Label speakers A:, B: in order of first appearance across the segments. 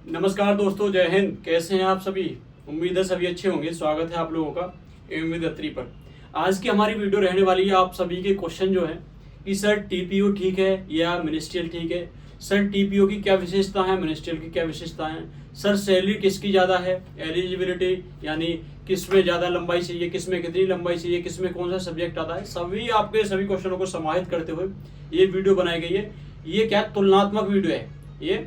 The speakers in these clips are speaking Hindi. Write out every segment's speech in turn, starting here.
A: नमस्कार दोस्तों, जय हिंद। कैसे हैं आप सभी? उम्मीद है सभी अच्छे होंगे। स्वागत है आप लोगों का एमवी दत्री पर। आज की हमारी वीडियो रहने वाली है आप सभी के क्वेश्चन जो है कि सर टीपीओ ठीक है या मिनिस्ट्रियल ठीक है। सर टीपीओ की क्या विशेषता है, मिनिस्ट्रियल की क्या विशेषता है। सर सैलरी किसकी ज़्यादा है, एलिजिबिलिटी यानी किस में ज़्यादा लंबाई चाहिए, किस में कितनी लंबाई चाहिए, किस में कौन सा सब्जेक्ट आता है। सभी क्वेश्चनों को समाहित करते हुए ये वीडियो बनाई गई है। ये क्या तुलनात्मक वीडियो है, ये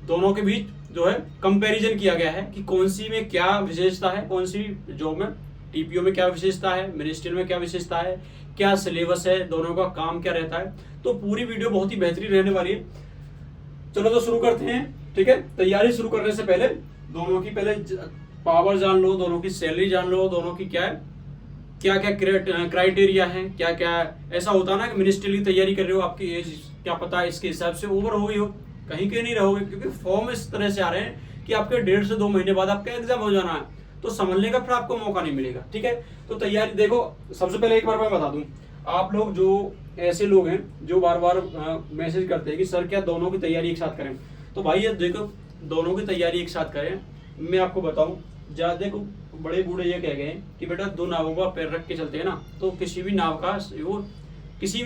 A: दोनों के बीच जो है कंपैरिजन किया गया है कि कौन सी में क्या विशेषता है, कौन सी जॉब में टीपीओ में क्या विशेषता है, मिनिस्ट्रियल में क्या विशेषता है, क्या सिलेबस है, दोनों का काम क्या रहता है। तो पूरी वीडियो बहुत ही बेहतरीन रहने वाली है। चलो तो शुरू करते हैं। ठीक है, तैयारी शुरू करने से पहले दोनों की पावर जान लो, दोनों की सैलरी जान लो, दोनों की क्या क्राइटेरिया है, क्या क्या ऐसा होता है ना कि मिनिस्ट्रियल की तैयारी कर रहे हो, आपकी एज क्या पता इसके हिसाब से ओवर हो गई हो, कहीं के नहीं रहोगे, क्योंकि फॉर्म इस तरह से आ रहे हैं कि आपके 1.5 से 2 महीने बाद आपका एग्जाम हो जाना है, तो समझने का फिर आपको मौका नहीं मिलेगा। ठीक है, तो तैयारी देखो। सबसे पहले एक बार मैं बता दूं, आप लोग जो ऐसे लोग हैं जो बार बार मैसेज करते हैं कि सर क्या दोनों की तैयारी एक साथ करें, तो भाई ये देखो, दोनों की तैयारी एक साथ करें। मैं आपको बताऊं, देखो बड़े बूढ़े ये कह गए कि बेटा 2 नावों का पैर रख के चलते हैं ना, तो किसी भी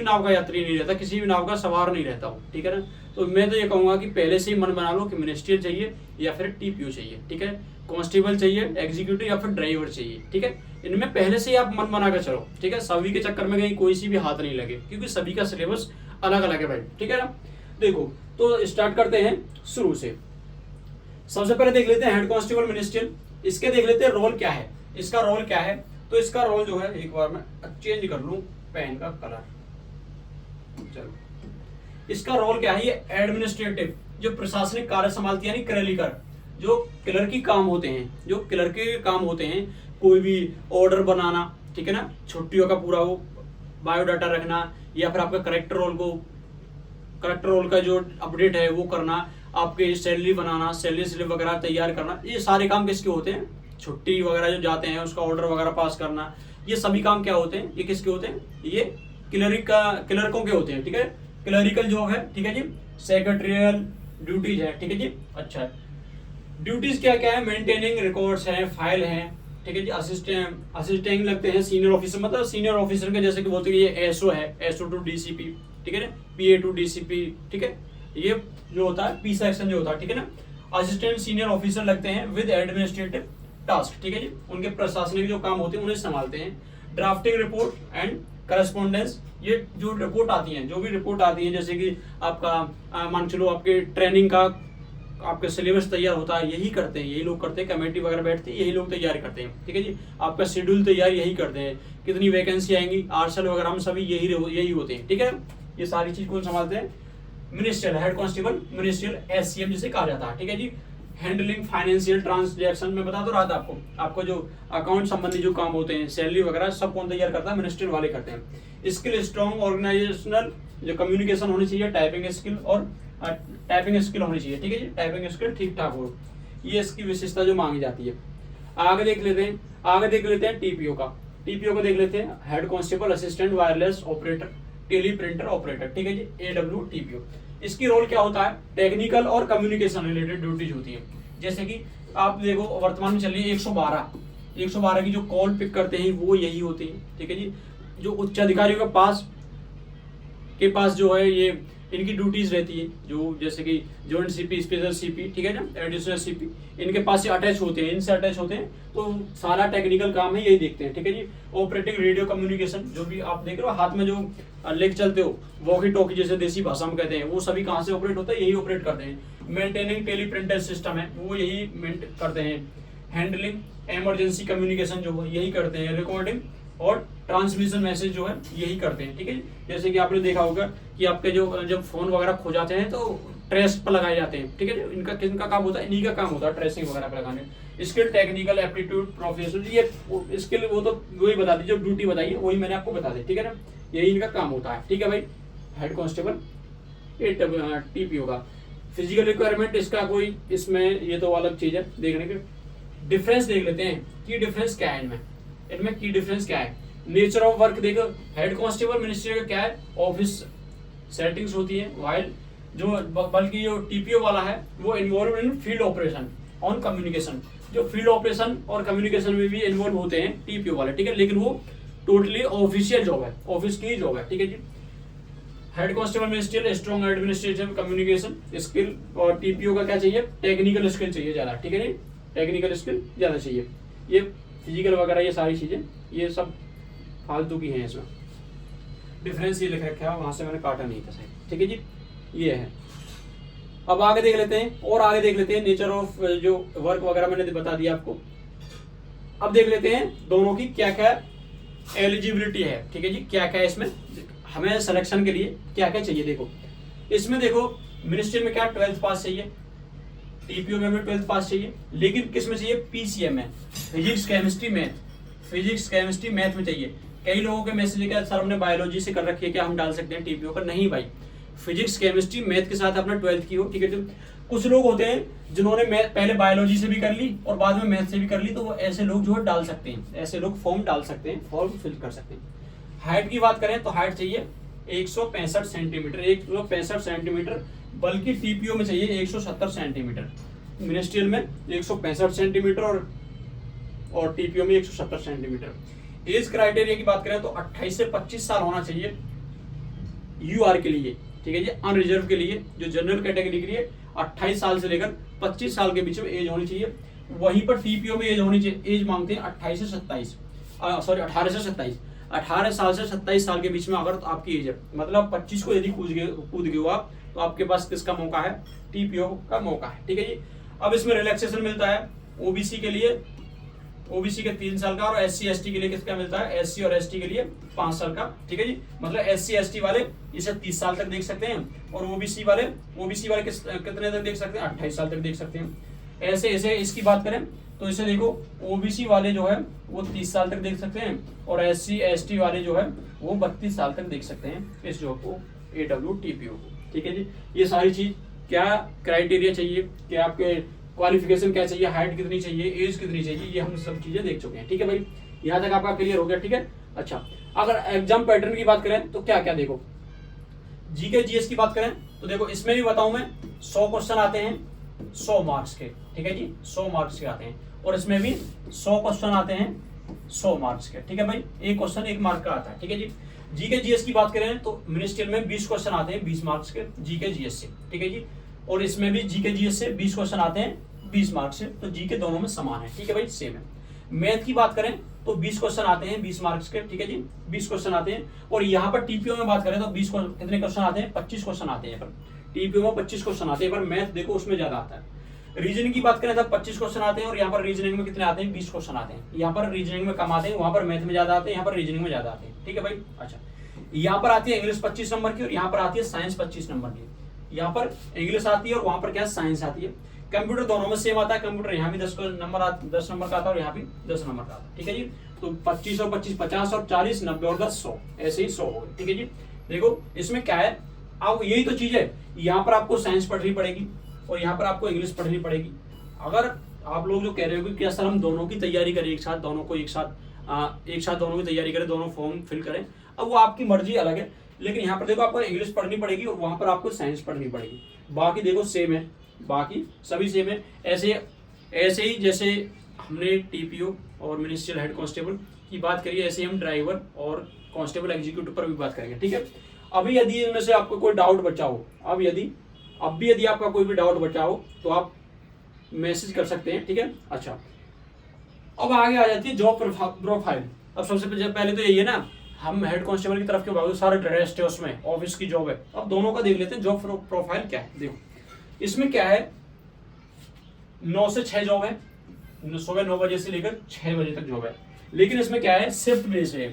A: नाव का यात्री नहीं रहता, किसी भी नाव का सवार नहीं रहता हो। ठीक है ना, तो मैं तो ये कहूंगा कि पहले से ही मन बना लो कि मिनिस्ट्रियल चाहिए या फिर टीपीओ चाहिए। ठीक है, कांस्टेबल चाहिए, एग्जीक्यूटिव या फिर ड्राइवर चाहिए। ठीक है, इनमें पहले से ही आप मन बना कर चलो। ठीक है, सभी के चक्कर में कहीं कोई सी भी हाथ नहीं लगे, क्योंकि सभी का सिलेबस अलग अलग है भाई। ठीक है ना, देखो तो स्टार्ट करते हैं शुरू से। सबसे पहले देख लेते हैं हेड कांस्टेबल मिनिस्ट्रियल। इसके देख लेते हैं रोल क्या है, इसका रोल क्या है। तो इसका रोल जो है, एक बार मैं चेंज कर लूं पेन का कलर। चलो, इसका रोल क्या है, ये एडमिनिस्ट्रेटिव जो प्रशासनिक कार्य संभालती है, यानी क्लरिकल जो क्लर्क की काम होते हैं, जो क्लर्क के काम होते हैं, कोई भी ऑर्डर बनाना, ठीक है ना, छुट्टियों का पूरा वो बायोडाटा रखना, या फिर आपका करेक्टर रोल का जो अपडेट है वो करना, आपके सैलरी बनाना, सैलरी स्लिप वगैरह तैयार करना, ये सारे काम किसके होते हैं। छुट्टी वगैरह जो जाते हैं उसका ऑर्डर वगैरह पास करना, ये सभी काम क्या होते हैं, ये किसके होते हैं, ये क्लर्कों के होते हैं। ठीक है, क्लरिकल जॉब है। ठीक है जी, सेक्रेटरियल ड्यूटीज है। ठीक है जी, अच्छा ड्यूटीज क्या क्या है, मेंटेनिंग रिकॉर्ड्स हैं, फाइल हैं। ठीक है जी, असिस्टेंट लगते हैं सीनियर ऑफिसर, मतलब सीनियर ऑफिसर के जैसे कि बोलते हैं ये एसओ है, एसओ टू डीसीपी। ठीक है ना, पीए टू डीसीपी। ठीक है, ये जो होता है पी सेक्शन जो होता है। ठीक है ना, असिस्टेंट सीनियर ऑफिसर लगते हैं विद एडमिनिस्ट्रेटिव टास्क। ठीक है जी, उनके प्रशासनिक जो काम होते हैं उन्हें संभालते हैं। ड्राफ्टिंग रिपोर्ट एंड करस्पॉन्डेंस, ये जो रिपोर्ट आती है, जो भी रिपोर्ट आती है, जैसे कि आपका मान चलो आपके ट्रेनिंग का आपका सिलेबस तैयार होता है, यही करते हैं, यही लोग करते हैं, कमेटी वगैरह बैठती है, यही लोग तैयार करते हैं। ठीक है जी, आपका शेड्यूल तैयार यही करते हैं, कितनी वैकेंसी आएंगी, आरसल वगैरह हम सभी यही होते हैं। ठीक है, ये सारी चीज कौन संभालते हैं, ministerial head constable ministerial SCM जिसे कहा जाता है। ठीक है जी, हैंडलिंग फाइनेंशियल ट्रांजैक्शन में बता दो रहा था आपको जो अकाउंट संबंधी जो काम होते हैं, सैलरी वगैरह सब कौन तैयार करता है, मिनिस्ट्रियल वाले करते हैं। स्किल स्ट्रॉन्ग ऑर्गेनाइजेशनल जो कम्युनिकेशन होनी चाहिए, टाइपिंग स्किल होनी चाहिए। ठीक है जी, टाइपिंग स्किल ठीक ठाक हो, ये इसकी विशेषता जो मांगी जाती है। आगे देख लेते हैं टीपीओ का। टीपीओ को देख लेते हैं, head constable assistant wireless operator teleprinter operator. ठीक है जी, एडब्ल्यू टीपीओ। इसकी रोल क्या होता है, टेक्निकल और कम्युनिकेशन रिलेटेड ड्यूटीज होती है। जैसे कि आप देखो वर्तमान में चल रही है 112 की जो कॉल पिक करते हैं वो यही होती है। ठीक है जी, जो उच्च अधिकारियों के पास जो है ये इनकी ड्यूटीज रहती है, जो जैसे कि जॉइंट सीपी, स्पेशल सीपी, ठीक है ना, एडिशनल सीपी, इनके पास से अटैच होते हैं, इनसे अटैच होते हैं, तो सारा टेक्निकल काम है यही देखते हैं। ठीक है जी, ऑपरेटिंग रेडियो कम्युनिकेशन, जो भी आप देख रहे हो हाथ में जो लेके चलते हो, वॉकी टॉकी जैसे देसी भाषा में कहते हैं, वो सभी कहाँ से ऑपरेट होता है, यही ऑपरेट करते हैं। मेंटेनिंग टेली प्रिंटर सिस्टम है, वो यही करते हैं। हैंडलिंग इमरजेंसी कम्युनिकेशन जो है यही करते हैं। रिकॉर्डिंग और ट्रांसमिशन मैसेज जो है यही करते हैं। ठीक है, जैसे कि आपने देखा होगा कि आपके जो जब फोन वगैरह खो जाते हैं तो ट्रेस पर लगाए जाते हैं। ठीक है, इनका किनका काम होता है, इन्हीं का काम होता है ट्रेसिंग वगैरह पर लगाने। स्किल टेक्निकल एप्टीट्यूड प्रोफेशनल, ये स्किल वो तो वही बता दी, जो ड्यूटी बताई है वही मैंने आपको बता दी। ठीक है ना, यही इनका काम होता है। ठीक है भाई, हेड कांस्टेबल टीपीओ का। फिजिकल रिक्वायरमेंट इसका कोई इसमें ये तो अलग चीज है देखने के। डिफरेंस देख लेते हैं, की डिफरेंस क्या है इनमें की डिफरेंस क्या है। नेचर ऑफ वर्क देखो, हेड कांस्टेबल मिनिस्ट्री का क्या है, ऑफिस सेटिंग्स होती है, वाइल बल्कि जो टीपीओ वाला है वो involve in field operation on communication, जो फील्ड ऑपरेशन और कम्युनिकेशन में भी इन्वॉल्व होते हैं टीपीओ वाले, ठीक है। लेकिन वो टोटली ऑफिशियल जॉब है, ऑफिस की जॉब है, ठीक है जी। Head constable ministerial strong administrative communication skill, और टीपीओ का क्या चाहिए, टेक्निकल स्किल चाहिए ज्यादा, ठीक है जी, टेक्निकल स्किल ज्यादा चाहिए। ये फिजिकल वगैरह ये सारी चीजें ये सब फालतू की हैं, इसमें डिफरेंस ये लिख रखा है, वहां से मैंने काटा नहीं था सही, ठीक है जी, ये है। अब आगे देख लेते हैं, और आगे देख लेते हैं नेचर ऑफ जो वर्क वगैरह मैंने बता दिया आपको। अब देख लेते हैं दोनों की क्या क्या एलिजिबिलिटी है, ठीक है जी, क्या क्या इसमें हमें सिलेक्शन के लिए क्या क्या चाहिए। देखो इसमें देखो मिनिस्ट्री में क्या 12th पास चाहिए, टीपीओ में भी 12th पास चाहिए, लेकिन किस में चाहिए, पीसीएम में, physics chemistry math, physics chemistry math में चाहिए। कई लोगों के मैसेज है क्या सर हमने बायोलॉजी से कर रखी है, क्या हम डाल सकते हैं टीपीओ पर, नहीं भाई, फिजिक्स केमिस्ट्री मैथ के साथ अपना 12th की हो, ठीक है। कुछ लोग होते हैं जिन्होंने पहले बायोलॉजी से भी कर ली और बाद में मैथ से भी कर ली, तो वो ऐसे लोग जो है डाल सकते हैं, ऐसे लोग फॉर्म डाल सकते हैं, फॉर्म फिल कर सकते हैं। हाइट की बात करें तो हाइट चाहिए 165 सेंटीमीटर, 165 सेंटीमीटर, बल्कि टीपीओ में चाहिए 170 सेंटीमीटर, मिनिस्ट्रियल में 165 सेंटीमीटर और टीपीओ में 170 सेंटीमीटर। एज क्राइटेरिया की बात करें तो 28 से 25 साल होना चाहिए यूआर के लिए, ठीक है जी, अनरिजर्व के लिए, जो जनरल कैटेगरी के लिए 28 साल से लेकर 25 साल के बीच में एज होनी चाहिए। वहीं पर टीपीओ में एज होनी चाहिए, एज मांगते हैं 18 से 27 18 साल से 27 साल के बीच में अगर तो आपकी एज है, मतलब 25 को यदि कूद गए हो आप, तो आपके पास किसका मौका है, टीपीओ का मौका है, ठीक है जी। अब इसमें रिलैक्सेशन मिलता है ओबीसी के लिए, ओबीसी के 3 साल का, और एससी एसटी के लिए किसका मिलता है, एससी और एसटी के लिए 5 साल का, ठीक है जी। मतलब एससी एसटी वाले इसे 30 साल तक देख सकते हैं, और ओबीसी वाले कितने तक देख सकते हैं, 28 साल तक देख सकते हैं। ऐसे ऐसे इसकी बात करें तो इसे देखो ओबीसी वाले जो है वो 30 साल तक देख सकते हैं, और एससी एसटी वाले जो है वो 32 साल तक देख सकते हैं इस जॉब को, AWTPO को, ठीक है जी। ये सारी चीज क्या क्राइटेरिया चाहिए, क्या आपके क्वालिफिकेशन क्या चाहिए, हाइट कितनी चाहिए, एज कितनी चाहिए, ये हम सब चीजें देख चुके हैं, ठीक है भाई, यहाँ तक आपका क्लियर हो गया, ठीक है। अच्छा, अगर एग्जाम पैटर्न की बात करें तो क्या क्या देखो, जीके जीएस की बात करें तो देखो इसमें भी बताऊं मैं 100 क्वेश्चन आते हैं 100 मार्क्स के, ठीक है जी, 100 मार्क्स के आते हैं, और इसमें भी 100 क्वेश्चन आते हैं 100 मार्क्स के, ठीक है भाई, एक क्वेश्चन 1 मार्क का आता है, ठीक है जी। जीके जीएस की बात करें तो मिनिस्ट्रियल में 20 क्वेश्चन आते हैं 20 मार्क्स के जीके जीएस से, ठीक है जी, और इसमें भी जीके जीएस से 20 क्वेश्चन आते हैं 20 मार्क्स से, तो जीके दोनों में समान है, ठीक है भाई, सेम है। मैथ की बात करें तो 20 क्वेश्चन आते हैं 20 मार्क्स के, ठीक है जी, 20 क्वेश्चन आते हैं, और यहाँ पर टीपीओ में बात करें तो 20 कितने क्वेश्चन आते हैं, 25 क्वेश्चन आते हैं, पर टीपीओ में 25 क्वेश्चन आते हैं, पर मैथ देखो उसमें ज्यादा आता है। रीजनिंग की बात करें तो 25 क्वेश्चन आते हैं, और यहाँ पर रीजनिंग में कितने आते हैं, 20 क्वेश्चन आते हैं। यहाँ पर रीजनिंग में कम आते हैं, वहां पर मैथ में ज्यादा आते हैं, यहाँ पर रीजनिंग में ज्यादा आते हैं, ठीक है भाई। अच्छा, यहाँ पर आती है इंग्लिश 25 नंबर की, और यहाँ पर आती है साइंस 25 नंबर की। यहाँ पर इंग्लिश आती है और वहां पर क्या साइंस आती है। कंप्यूटर दोनों में सेम आता है, कंप्यूटर यहाँ भी 10 नंबर का आता है और यहाँ भी 10 नंबर का आता है, ठीक है जी। तो 25 और 25 50 और 40 90 और 10 100, ऐसे ही 100 हो गए, ठीक है जी। देखो इसमें क्या है, अब यही तो चीज है, यहाँ पर आपको साइंस पढ़नी पड़ेगी और यहाँ पर आपको इंग्लिश पढ़नी पड़ेगी। अगर आप लोग जो कह रहे हो कि क्या सर हम दोनों की तैयारी करें एक साथ, दोनों को एक साथ दोनों की तैयारी करें, दोनों फॉर्म फिल करें, अब वो आपकी मर्जी अलग है, लेकिन यहाँ पर देखो आपको इंग्लिश पढ़नी पड़ेगी और वहां पर आपको साइंस पढ़नी पड़ेगी। बाकी देखो सेम है, बाकी सभी सेम है। ऐसे ही जैसे हमने टीपीओ और मिनिस्ट्रियल हेड कांस्टेबल की बात करी, ऐसे ही हम ड्राइवर और कांस्टेबल एग्जीक्यूटिव पर भी बात करेंगे, ठीक है। अभी यदि इनमें से आपको कोई डाउट बचा हो, अब भी यदि आपका कोई भी डाउट बचा हो तो आप मैसेज कर सकते हैं, ठीक है। अच्छा, अब आगे आ जाती है जॉब प्रोफाइल। अब सबसे पहले तो यही है ना, हम हेड कांस्टेबल की तरफ क्यों भागो, सारे टेस्ट है उसमें, ऑफिस की जॉब है। अब दोनों का देख लेते हैं जॉब प्रोफाइल क्या है। देखो इसमें क्या है, 9 से 6 जॉब है, सुबह 9 बजे से लेकर 6 बजे तक जॉब है, लेकिन इसमें क्या है, शिफ्ट बेस्ड है।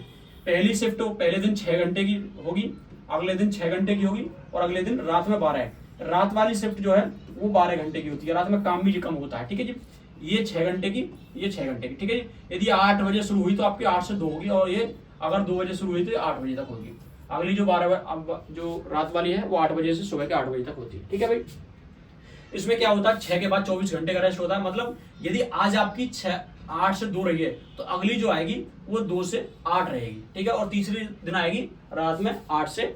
A: पहली शिफ्ट तो पहले दिन 6 घंटे की होगी, अगले दिन 6 घंटे की होगी, और अगले दिन रात में 12 है। रात वाली शिफ्ट जो है वो 12 घंटे की होती है, रात में काम भी कम होता है, ठीक है जी। ये 6 घंटे की, ये 6 घंटे की, ठीक है जी। यदि 8 बजे शुरू हुई तो आपकी 8 से 2 होगी, और ये अगर 2 बजे शुरू हुई तो 8 बजे तक होगी। अगली जो 12 जो रात वाली है वो 8 बजे से सुबह के 8 बजे तक होती है, ठीक है भाई। इसमें क्या होता है, 6 के बाद 24 घंटे का रेस्ट होता है। मतलब यदि आज आपकी 8 से 2 रही है तो अगली जो आएगी वो 2 से 8 रहेगी, ठीक है। और तीसरी दिन आएगी रात में 8 से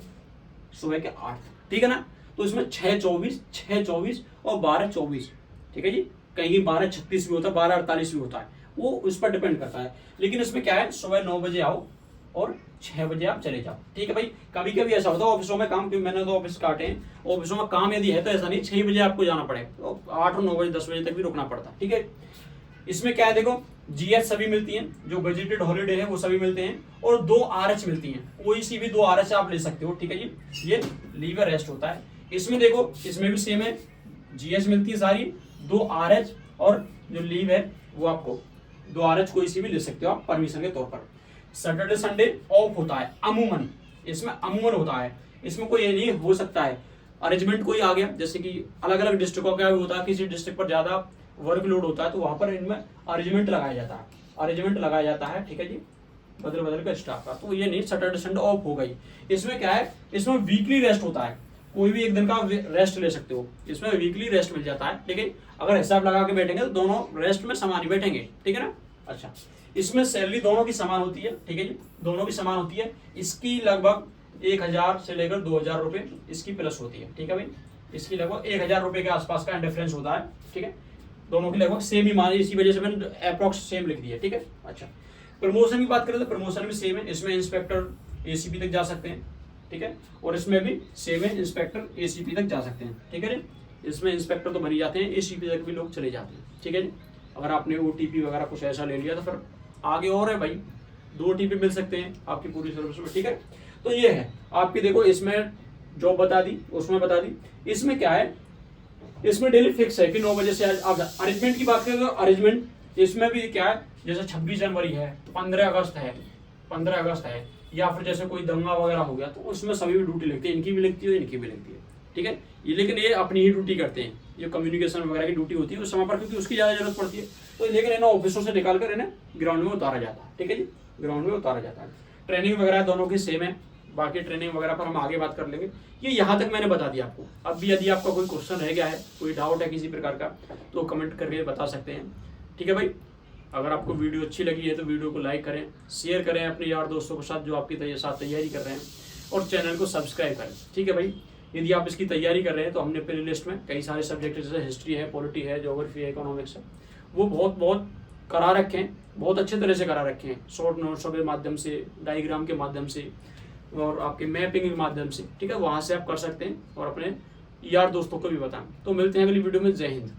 A: सुबह के 8, ठीक है ना। तो इसमें 6-24, 6-24 और 12-24, ठीक है जी। कहीं 12-36 भी होता है, 12-48 भी होता है, वो उस पर डिपेंड करता है। लेकिन इसमें क्या है, सुबह 9 बजे आओ और 6 बजे आप चले जाओ, ठीक है भाई। कभी कभी ऐसा होता है ऑफिसों में काम, क्योंकि मैंने तो ऑफिस काटे हैं, ऑफिसों में काम यदि है तो ऐसा नहीं 6 बजे आपको जाना पड़ेगा, तो 8 और 9 बजे 10 बजे तक भी रुकना पड़ता है, ठीक है। इसमें क्या है, देखो जीएस सभी मिलती हैं, जो बजटेड हॉलीडे है वो सभी मिलते हैं, और 2 आरएच मिलती हैं, कोई सी भी 2 आरएच आप ले सकते हो, ठीक है जी। ये लीव रेस्ट होता है। इसमें देखो, इसमें भी सेम है, जीएस मिलती है सारी, 2 आरएच, और जो लीव है वो आपको 2 आरएच कोई सी भी ले सकते हो आप परमिशन के तौर पर। सैटरडे संडे ऑफ होता है अमूमन, इसमें अमूमन होता है, इसमें कोई ये नहीं हो सकता है अरेंजमेंट कोई आ गया, जैसे कि अलग अलग डिस्ट्रिक्टों का होता है, किसी डिस्ट्रिक्ट पर ज्यादा वर्कलोड होता है तो वहां पर इनमें अरेंजमेंट लगाया जाता है, अरेंजमेंट लगाया जाता है, ठीक है जी, बदल बदल कर स्टाफ का। तो ये नहीं सैटरडे संडे ऑफ हो गई। इसमें क्या है, इसमें वीकली रेस्ट होता है, कोई भी एक दिन का रेस्ट ले सकते हो, इसमें वीकली रेस्ट मिल जाता है, ठीक है। अगर हिसाब लगा के बैठेंगे तो दोनों रेस्ट में समान ही बैठेंगे, ठीक है ना। अच्छा, इसमें सैलरी दोनों की समान होती है, ठीक है जी, दोनों की समान होती है। इसकी लगभग 1000 से लेकर 2000 रुपए इसकी प्लस होती है, ठीक है भाई। इसकी लगभग 1000 रुपए के आसपास का डिफरेंस होता है, ठीक है। दोनों की लगभग सेम ही मान, इसी वजह से मैंने अप्रॉक्स सेम लिख दिया, ठीक है। अच्छा, प्रमोशन की बात करें तो प्रमोशन भी सेम है, इसमें इंस्पेक्टर एसीपी तक जा सकते हैं, ठीक है, और इसमें भी सेम है, इंस्पेक्टर एसीपी तक जा सकते हैं, ठीक है जी। इसमें इंस्पेक्टर तो बनी जाते हैं, एसीपी तक भी लोग चले जाते हैं, ठीक है जी। अगर आपने ओटीपी वगैरह कुछ ऐसा ले लिया तो फिर आगे और है भाई, 2 ओटीपी मिल सकते हैं आपकी पूरी सर्विस में, ठीक है। तो ये है आपकी, देखो इसमें जॉब बता दी, उसमें बता दी। इसमें क्या है, इसमें डेली फिक्स है कि 9 बजे से आप अरेंजमेंट की बात करें तो अरेंजमेंट इसमें भी क्या है, जैसे 26 जनवरी है, 15 अगस्त है, 15 अगस्त है, या फिर जैसे कोई दंगा वगैरह हो गया तो उसमें सभी भी ड्यूटी लगती है, इनकी भी लगती है, इनकी भी लगती है, ठीक है। ये लेकिन ये अपनी ही ड्यूटी करते हैं, ये कम्युनिकेशन वगैरह की ड्यूटी होती है उस समय पर, क्योंकि उसकी ज़्यादा जरूरत पड़ती है। तो लेकिन इन्हें ऑफिसों से निकाल कर इन्हें ग्राउंड में उतारा जाता है, ठीक है जी, ग्राउंड में उतारा जाता है। ट्रेनिंग वगैरह दोनों की सेम है, बाकी ट्रेनिंग वगैरह पर हम आगे बात कर लेंगे। ये यहाँ तक मैंने बता दिया आपको। अब भी यदि आपका कोई क्वेश्चन रह गया है, कोई डाउट है किसी प्रकार का, तो कमेंट करके बता सकते हैं, ठीक है भाई। अगर आपको वीडियो अच्छी लगी है तो वीडियो को लाइक करें, शेयर करें अपने यार दोस्तों के साथ जो आपकी साथ तैयारी कर रहे हैं, और चैनल को सब्सक्राइब करें, ठीक है भाई। यदि आप इसकी तैयारी कर रहे हैं तो हमने प्ले लिस्ट में कई सारे सब्जेक्ट जैसे हिस्ट्री है, पॉलिटी है, ज्योग्राफी है, इकोनॉमिक्स है, वो बहुत करा रखे हैं, बहुत अच्छे तरह से करा रखे हैं, शॉर्ट नोट्सों के माध्यम से, डायग्राम के माध्यम से, और आपके मैपिंग के माध्यम से, ठीक है। वहाँ से आप कर सकते हैं और अपने यार दोस्तों को भी बताएं। तो मिलते हैं अगली वीडियो में। जय हिंद।